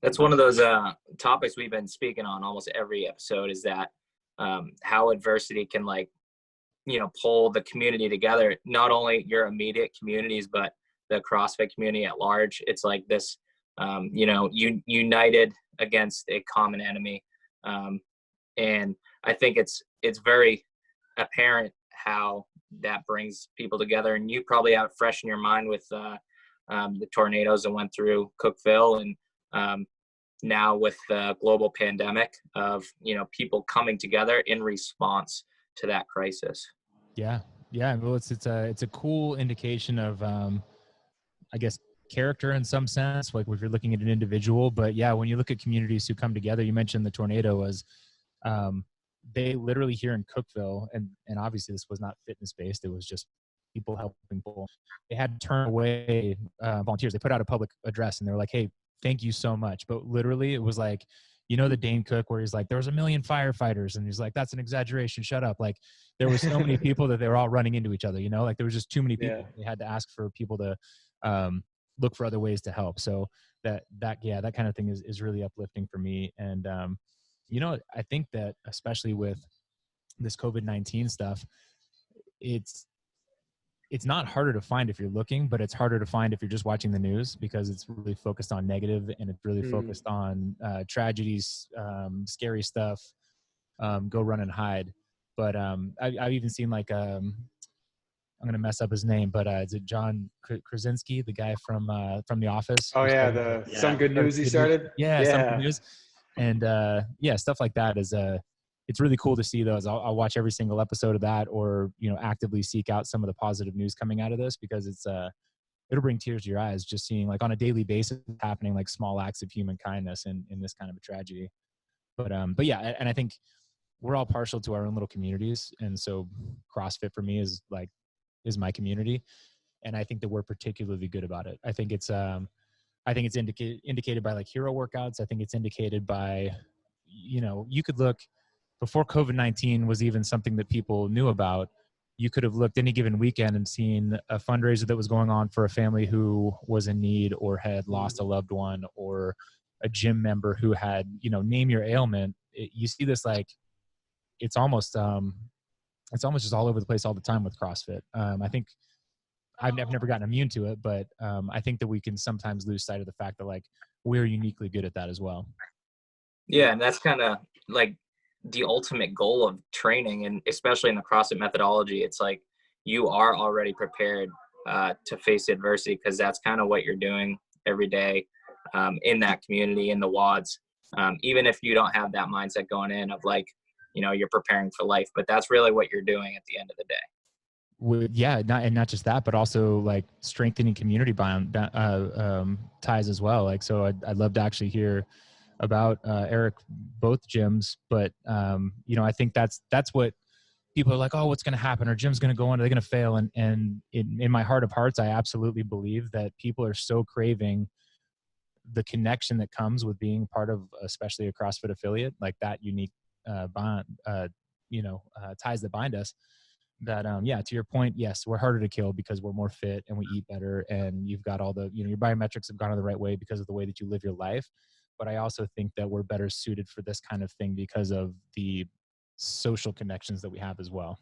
That's one of those topics we've been speaking on almost every episode, is that how adversity can, like, pull the community together, not only your immediate communities, but the CrossFit community at large. It's like this, united against a common enemy. And I think it's very apparent how that brings people together. And you probably have it fresh in your mind with the tornadoes that went through Cookeville, and now with the global pandemic of, people coming together in response to that crisis. Yeah. Well, it's a cool indication of, I guess, character in some sense, like if you're looking at an individual. But yeah, when you look at communities who come together, you mentioned the tornado was, they literally here in Cookeville, and obviously this was not fitness based, it was just people helping people. They had to turn away volunteers. They put out a public address and they were like, hey, thank you so much. But literally it was like, the Dane Cook where he's like, there was 1 million firefighters, and he's like, that's an exaggeration, shut up. Like, there were so many people that they were all running into each other, like there was just too many people. They had to ask for people to look for other ways to help. So that kind of thing is really uplifting for me. And I think that especially with this COVID-19 stuff, it's not harder to find if you're looking, but it's harder to find if you're just watching the news, because it's really focused on negative, and it's really focused on tragedies, scary stuff, go run and hide. But I've even seen, like, I'm going to mess up his name, but is it John Krasinski, the guy from The Office? Oh yeah. Some Good News he started. Yeah. Some Good News. And stuff like that is it's really cool to see those. I'll watch every single episode of that, or, actively seek out some of the positive news coming out of this, because it's it'll bring tears to your eyes just seeing, like, on a daily basis happening, like small acts of human kindness in this kind of a tragedy. But yeah, and I think we're all partial to our own little communities. And so CrossFit for me is my community. And I think that we're particularly good about it. I think it's indicated by, like, hero workouts. I think it's indicated by, you could look before COVID-19 was even something that people knew about. You could have looked any given weekend and seen a fundraiser that was going on for a family who was in need or had lost a loved one, or a gym member who had, name your ailment. You see this, like, it's almost just all over the place all the time with CrossFit. I think I've never gotten immune to it, but I think that we can sometimes lose sight of the fact that, like, we're uniquely good at that as well. Yeah, and that's kind of like the ultimate goal of training, and especially in the CrossFit methodology. It's like you are already prepared to face adversity, because that's kind of what you're doing every day in that community, in the WODs. Even if you don't have that mindset going in of, like, you're preparing for life, but that's really what you're doing at the end of the day. Not just that, but also, like, strengthening community ties as well. Like, so I'd love to actually hear about Eric, both gyms, but I think that's what people are like, oh, what's going to happen? Our gym's going to go on, are they going to fail? And in my heart of hearts, I absolutely believe that people are so craving the connection that comes with being part of, especially a CrossFit affiliate, like that unique bond, ties that bind us. That to your point, yes, we're harder to kill because we're more fit and we eat better, and you've got all the, your biometrics have gone in the right way because of the way that you live your life. But I also think that we're better suited for this kind of thing because of the social connections that we have as well.